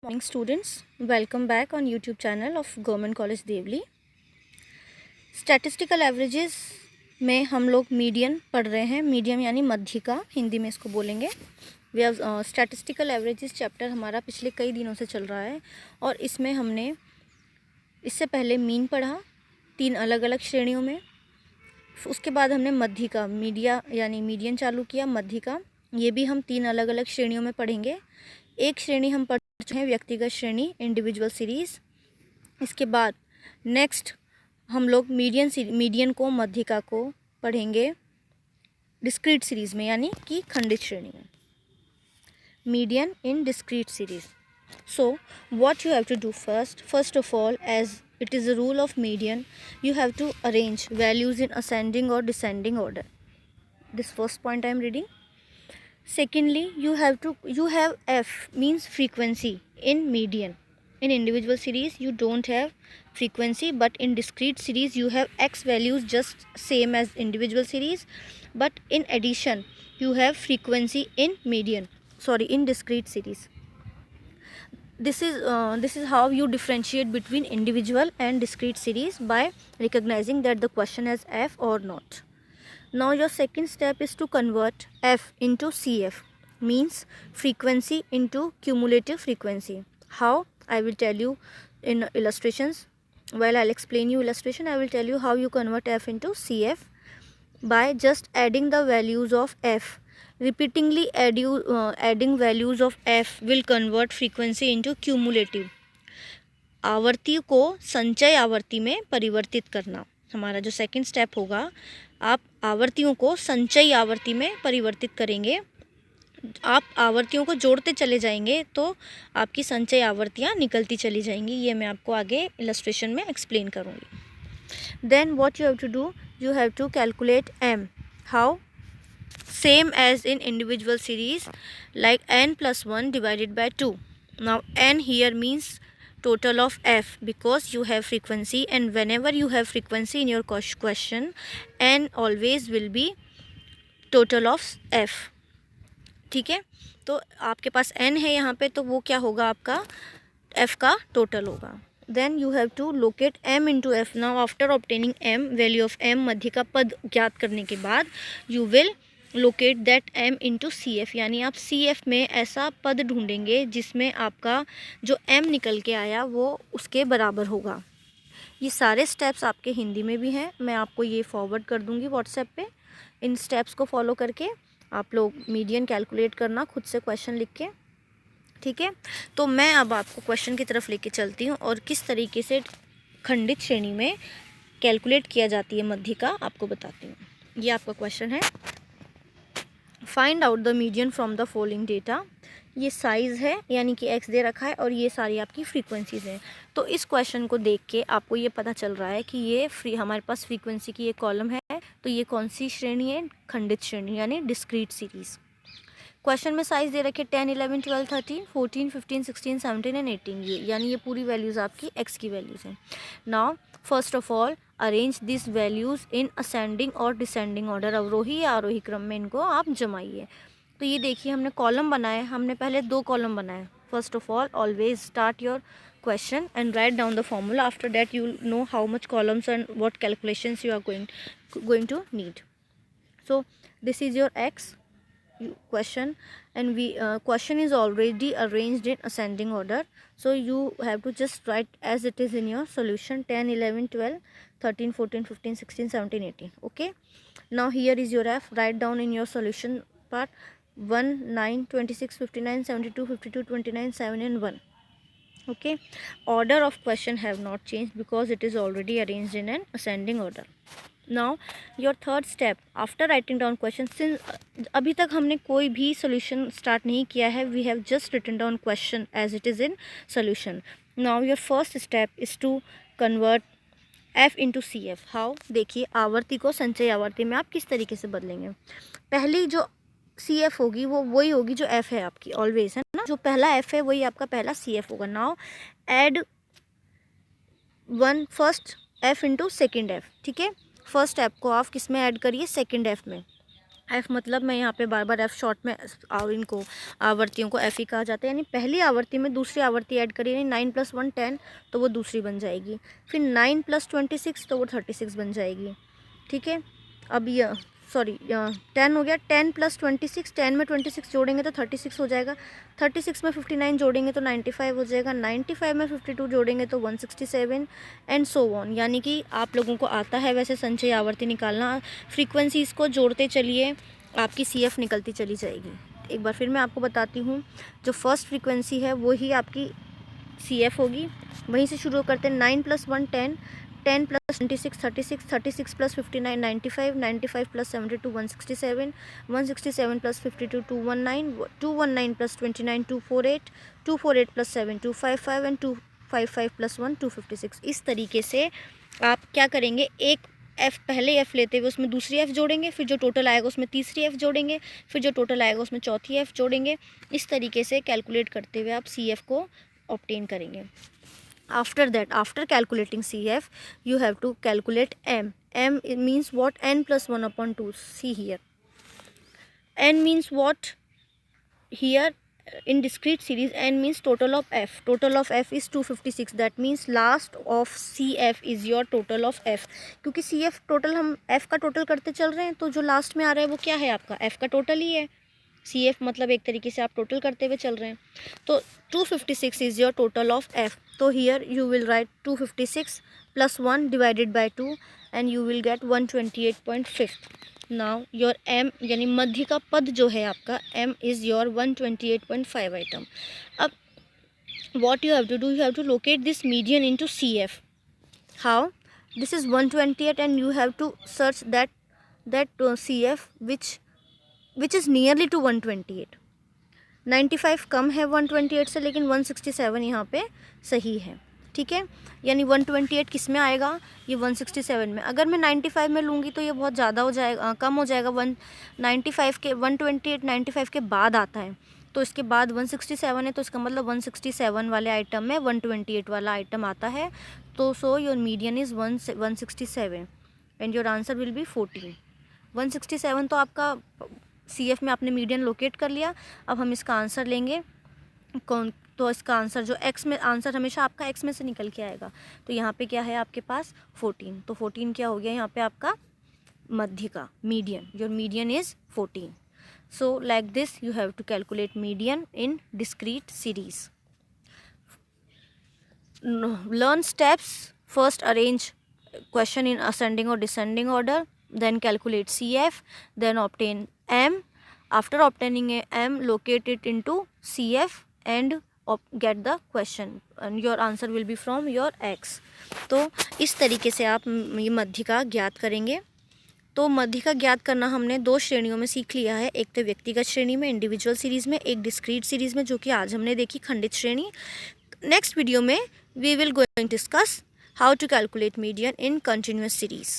Morning students, welcome back on YouTube channel of Government College Deoli. Statistical averages में हम लोग median पढ़ रहे हैं। मीडियम यानी मध्यिका, हिंदी में इसको बोलेंगे। We have statistical averages chapter हमारा पिछले कई दिनों से चल रहा है और इसमें हमने इससे पहले मीन पढ़ा 3 अलग अलग श्रेणियों में। उसके बाद हमने मध्यिका मीडिया यानी मीडियन चालू किया। मध्यिका ये भी हम 3 अलग अलग श्रेणियों में पढ़ेंगे। एक श्रेणी हम पढ़ चुके हैं व्यक्तिगत श्रेणी, इंडिविजुअल सीरीज़। इसके बाद नेक्स्ट हम लोग मीडियन को, मध्यिका को पढ़ेंगे डिस्क्रीट सीरीज़ में यानी कि खंडित श्रेणी में। Median in discrete series. So what you have to do first of all, as it is a rule of median, you have to arrange values in ascending or descending order. This first point I am reading. Secondly, you have f means frequency in median. In individual series you don't have frequency, but in discrete series you have x values just same as individual series, but in addition you have frequency in in discrete series. This is how you differentiate between individual and discrete series, by recognizing that the question has f or not. Now your second step is to convert f into CF, means frequency into cumulative frequency. How? I will tell you in illustrations. While I'll explain you illustration, I will tell you how you convert f into CF by just adding the values of f. Repeatedly adding values of f will convert frequency into cumulative. आवर्ती को संचय आवर्ती में परिवर्तित करना हमारा जो second step होगा। आप आवर्तियों को संचयी आवर्ती में परिवर्तित करेंगे। आप आवर्तियों को जोड़ते चले जाएंगे तो आपकी संचय आवर्तियाँ निकलती चली जाएंगी। ये मैं आपको आगे इलस्ट्रेशन में एक्सप्लेन करूँगी। Then what you have to do, you have to calculate m. How? Same as in individual series, like n plus 1 divided by 2. Now n here means total of f, because you have frequency, and whenever you have frequency in your question, n always will be total of f. ठीक है, तो आपके पास n है यहाँ पे, तो वो क्या होगा, आपका f का टोटल होगा। Then you have to locate m into f. Now after obtaining m, value of m, मध्यिका पद ज्ञात करने के बाद you will locate that m into CF, यानी आप CF में ऐसा पद ढूंढेंगे जिसमें आपका जो m निकल के आया वो उसके बराबर होगा। ये सारे स्टेप्स आपके हिंदी में भी हैं, मैं आपको ये फॉरवर्ड कर दूंगी व्हाट्सएप पे। इन स्टेप्स को फॉलो करके आप लोग मीडियन कैलकुलेट करना खुद से क्वेश्चन लिख के, ठीक है। तो मैं अब आपको क्वेश्चन की तरफ लेके चलती हूँ और किस तरीके से खंडित श्रेणी में कैलकुलेट किया जाती है मध्यिका आपको बताती हूँ। ये आपका क्वेश्चन है, find out the median from the following data. ये साइज़ है यानी कि x दे रखा है और ये सारी आपकी फ्रीक्वेंसीज़ हैं। तो इस क्वेश्चन को देख के आपको ये पता चल रहा है कि ये हमारे पास फ्रीक्वेंसी की एक कॉलम है, तो ये कौन सी श्रेणी है, खंडित श्रेणी यानी डिस्क्रीट सीरीज़। क्वेश्चन में साइज़ दे रखे 10, 11, 12, 13, 14, 15, 16, 17 एंड 18, ये यानी ये पूरी वैल्यूज़ आपकी x की वैल्यूज़ हैं। Now first of all arrange this values in ascending और डिसेंडिंग ऑर्डर, अवरोही या आरोही क्रम में इनको आप जमाइए। तो ये देखिए हमने कॉलम बनाए, हमने पहले 2 कॉलम बनाए। First of all always start your question and write down the formula. After that you will know how much columns and what calculations you are going to need. So this is your x question, and question is already arranged in ascending order, so you have to just write as it is in your solution: 10, 11, 12, 13, 14, 15, 16, 17, 18. Okay, now here is your f. Write down in your solution part 1, 9, 26, 59, 72, 52, 29, 7 and 1. Okay, order of question have not changed because it is already arranged in an ascending order. Now your third step after writing down question, since अभी तक हमने कोई भी solution start नहीं किया है, we have just written down question as it is in solution. Now your first step is to convert f into CF. How? देखिए आवर्ती को संचय आवर्ती में आप किस तरीके से बदलेंगे। पहली जो CF होगी वो वही होगी जो f है आपकी, ऑलवेज है ना, जो पहला f है वही आपका पहला CF होगा। Now add first f into second f, ठीक है। फर्स्ट f को आप किस में ऐड करिए, सेकेंड f में। एफ़ मतलब मैं यहाँ पे बार बार एफ़ शॉर्ट में और इनको आवर्तियों को एफ़ ही कहा जाता है, यानी पहली आवर्ती में दूसरी आवर्ती ऐड करिए, यानी 9 + 1 10 तो वो दूसरी बन जाएगी, फिर 9 + 26 तो वो 36 बन जाएगी। ठीक है, अब यह 10 हो गया, 10 + 26, 10 में 26 जोड़ेंगे तो 36 हो जाएगा, 36 में 59 जोड़ेंगे तो 95 हो जाएगा, 95 में 52 जोड़ेंगे तो 167 एंड सो ऑन। यानी कि आप लोगों को आता है वैसे संचयी आवर्ती निकालना, फ्रीक्वेंसीज़ को जोड़ते चलिए, आपकी CF निकलती चली जाएगी। एक बार फिर मैं आपको बताती हूँ, जो फर्स्ट फ्रीक्वेंसी है वो ही आपकी CF होगी। वहीं से शुरू करते हैं, 9 + 1 10, 10 + 26 36, 36 + 59 95, 95 + 72 167, 167 + 52 219, 219 + 29 248, 248 + 7 255 एंड 255 + 1 256। इस तरीके से आप क्या करेंगे, एक एफ़ पहले एफ़ लेते हुए उसमें दूसरी एफ़ जोड़ेंगे, फिर जो टोटल आएगा उसमें तीसरी एफ़ जोड़ेंगे, फिर जो टोटल आएगा उसमें चौथी एफ़ जोड़ेंगे। इस तरीके से कैलकुलेट करते हुए आप CF को ऑब्टेन करेंगे। After that, after calculating CF, you have to calculate M. M means what? N + 1/2. See here, N means what? Here in discrete series, N means total of F. Total of F is 256. That means last of CF is your total of F. क्योंकि CF total हम F का total करते चल रहे हैं, तो जो last में आ रहा है वो क्या है आपका? F का टोटल ही है। CF मतलब एक तरीके से आप टोटल करते हुए चल रहे हैं, तो 256 is your total of F। तो here you will write 256 + 1 divided by 2 and you will get 128.5। Now your M यानी मध्य का पद जो है आपका, M इज़ योर 128.5 आइटम। अब what you have to do, you have to locate this median into CF. How? This is 128 and you have to search that CF which is nearly to 128। 95 कम है 128 से, लेकिन 167 यहाँ पे सही है। ठीक है, यानी 128 किस में आएगा? ये 167 में। अगर मैं 95 में लूँगी तो ये बहुत ज़्यादा हो जाएगा, कम हो जाएगा। 195 के 128 95 के बाद आता है, तो इसके बाद 167 है, तो इसका मतलब 167 वाले आइटम में 128 वाला आइटम आता है। तो so your median is 167 and your answer will be 14। 167 तो आपका CF में आपने मीडियन लोकेट कर लिया। अब हम इसका आंसर लेंगे कौन, तो इसका आंसर जो x में, आंसर हमेशा आपका x में से निकल के आएगा। तो यहाँ पे क्या है आपके पास 14, तो 14 क्या हो गया यहाँ पे आपका मध्य का median. Your median is 14। So like this you have to calculate median in discrete series. Learn steps. First arrange question in ascending or descending order, then calculate CF, then obtain M. After obtaining a M, locate it into CF and get the question and your answer will be from your X। तो इस तरीके से आप ये मध्य का ज्ञात करेंगे। तो मध्य का ज्ञात करना हमने दो श्रेणियों में सीख लिया है, एक तो व्यक्तिगत श्रेणी में इंडिविजुअल सीरीज़ में, एक डिस्क्रीट सीरीज़ में जो कि आज हमने देखी खंडित श्रेणी। नेक्स्ट वीडियो में we will going to discuss how to calculate median in continuous series।